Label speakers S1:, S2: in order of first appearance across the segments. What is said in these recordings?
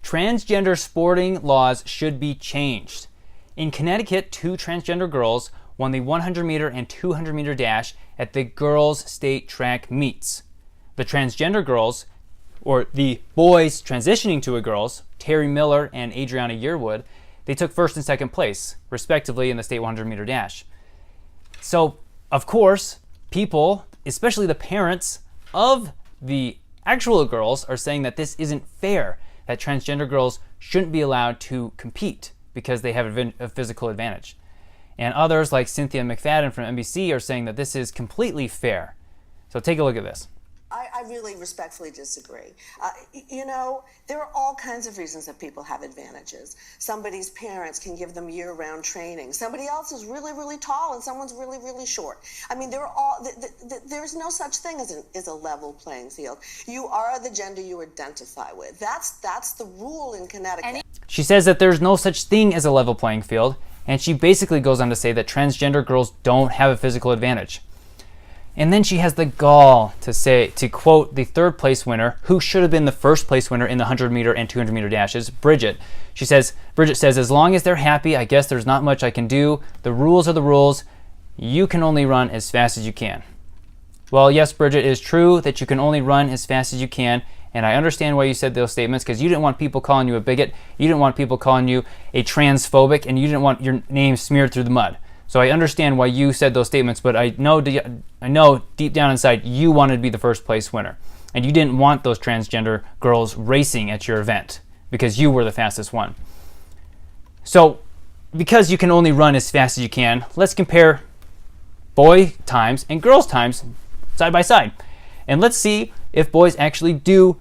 S1: Transgender sporting laws should be changed. In Connecticut, 2 transgender girls won the 100 meter and 200 meter dash at the girls' state track meets. The transgender girls, or the boys transitioning to a girls, Terry Miller and Adriana Yearwood, they took first and second place, respectively, in the state 100 meter dash. So, of course, people, especially the parents of the actual girls, are saying that this isn't fair, that transgender girls shouldn't be allowed to compete because they have a physical advantage. And others, like Cynthia McFadden from NBC, are saying that this is completely fair. So take a look at this.
S2: I really respectfully disagree. You know, there are all kinds of reasons that people have advantages. Somebody's parents can give them year-round training. Somebody else is really, really tall and someone's really, really short. I mean, there's no such thing as a level playing field. You are the gender you identify with. That's the rule in Connecticut.
S1: She says that there's no such thing as a level playing field, and she basically goes on to say that transgender girls don't have a physical advantage. And then she has the gall to quote the third place winner, who should have been the first place winner in the 100 meter and 200 meter dashes, Bridget. Bridget says, as long as they're happy, I guess there's not much I can do. The rules are the rules. You can only run as fast as you can. Well, yes, Bridget, it is true that you can only run as fast as you can. And I understand why you said those statements, because you didn't want people calling you a bigot. You didn't want people calling you a transphobic, and you didn't want your name smeared through the mud. So I understand why you said those statements, but I know deep down inside you wanted to be the first place winner. And you didn't want those transgender girls racing at your event because you were the fastest one. So because you can only run as fast as you can, let's compare boy times and girls times side by side. And let's see if boys actually do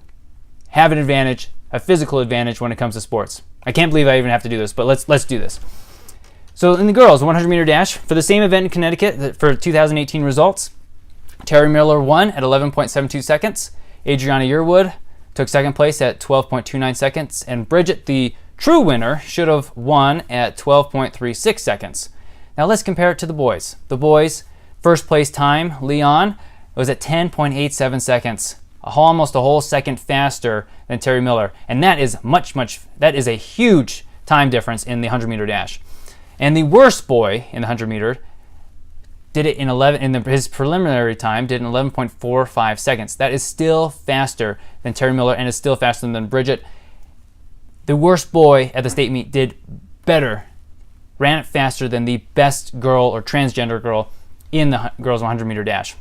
S1: have an advantage, a physical advantage when it comes to sports. I can't believe I even have to do this, but let's do this. So in the girls 100 meter dash, for the same event in Connecticut for 2018 results, Terry Miller won at 11.72 seconds. Adriana Yearwood took second place at 12.29 seconds. And Bridget, the true winner, should have won at 12.36 seconds. Now let's compare it to the boys. The boys' first place time, Leon, was at 10.87 seconds, almost a whole second faster than Terry Miller. And that is that is a huge time difference in the 100 meter dash. And the worst boy in the 100 meter did it his preliminary time did in 11.45 seconds. That is still faster than Terry Miller and is still faster than Bridget. The worst boy at the state meet did better, ran it faster than the best girl or transgender girl in the girls 100 meter dash.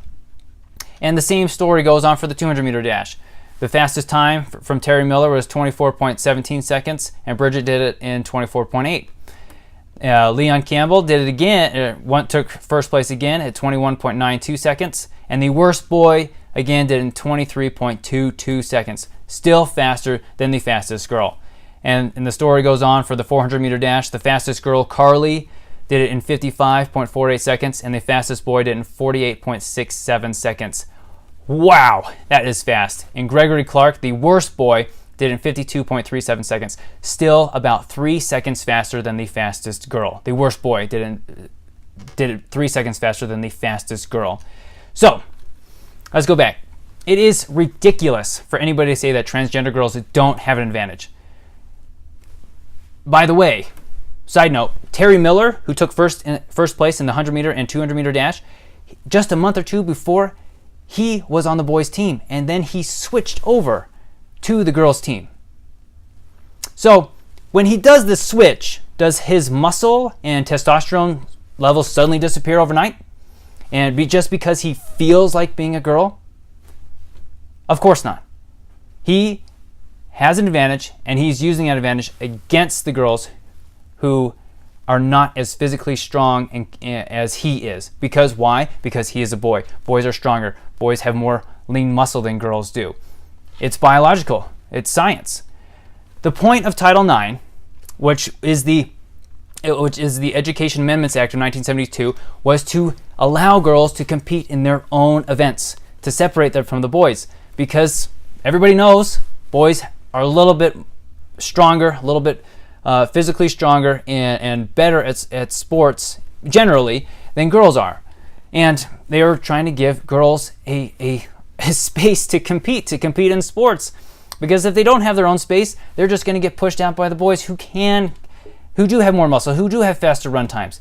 S1: And the same story goes on for the 200 meter dash. The fastest time from Terry Miller was 24.17 seconds, and Bridget did it in 24.8. Leon Campbell did it again, took first place again at 21.92 seconds, and the worst boy again did it in 23.22 seconds, still faster than the fastest girl. And the story goes on for the 400 meter dash. The fastest girl, Carly, did it in 55.48 seconds, and the fastest boy did it in 48.67 seconds. Wow, that is fast. And Gregory Clark, the worst boy, did it in 52.37 seconds, still about 3 seconds faster than the fastest girl. The worst boy did it 3 seconds faster than the fastest girl. So, let's go back. It is ridiculous for anybody to say that transgender girls don't have an advantage. By the way, side note, Terry Miller, who took first place in the 100 meter and 200 meter dash, just a month or two before, he was on the boys' team, and then he switched over to the girls' team. So when he does the switch, does his muscle and testosterone levels suddenly disappear overnight? And just because he feels like being a girl? Of course not. He has an advantage, and he's using that advantage against the girls who are not as physically strong as he is. Because why? Because he is a boy. Boys are stronger. Boys have more lean muscle than girls do. It's biological. It's science. The point of Title IX, which is the Education Amendments Act of 1972, was to allow girls to compete in their own events, to separate them from the boys. Because everybody knows boys are a little bit stronger, a little bit physically stronger and better at sports generally than girls are. And they are trying to give girls a space to compete in sports Because if they don't have their own space, they're just going to get pushed out by the boys who do have more muscle, who do have faster run times.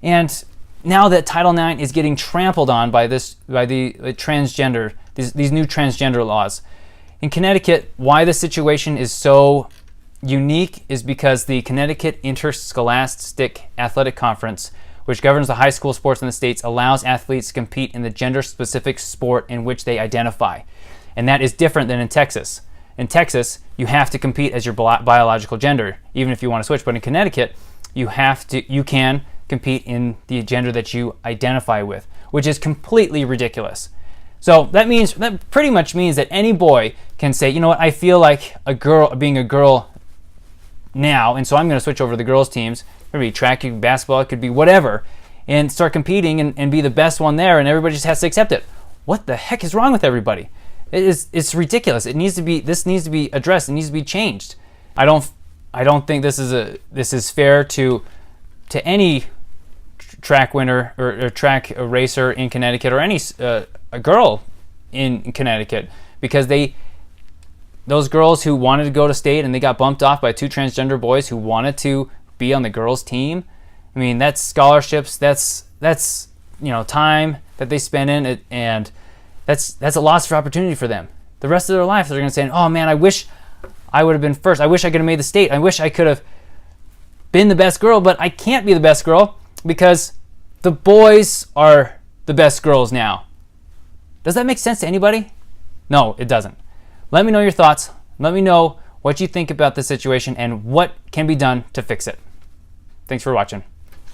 S1: And now that Title IX is getting trampled on by the transgender, these new transgender laws. In Connecticut, why the situation is so unique is because the Connecticut Interscholastic Athletic Conference, which governs the high school sports in the states, allows athletes to compete in the gender-specific sport in which they identify. And that is different than in Texas. In Texas, you have to compete as your biological gender, even if you want to switch. But in Connecticut, you can compete in the gender that you identify with, which is completely ridiculous. So that pretty much means that any boy can say, you know what, I feel like being a girl now, and so I'm going to switch over to the girls' teams. It could be track, it could be basketball, it could be whatever, and start competing and be the best one there, and everybody just has to accept it. What the heck is wrong with everybody? It's ridiculous. This needs to be addressed. It needs to be changed. I don't think this is fair to any track winner or track racer in Connecticut, or any a girl in Connecticut, because those girls who wanted to go to state and they got bumped off by two transgender boys who wanted to be on the girls' team. I mean, that's scholarships. That's time that they spend in it, and that's a loss of opportunity for them. The rest of their life, they're going to say, "Oh man, I wish I would have been first. I wish I could have made the state. I wish I could have been the best girl, but I can't be the best girl because the boys are the best girls now." Does that make sense to anybody? No, it doesn't. Let me know your thoughts. Let me know what you think about this situation and what can be done to fix it. Thanks for watching.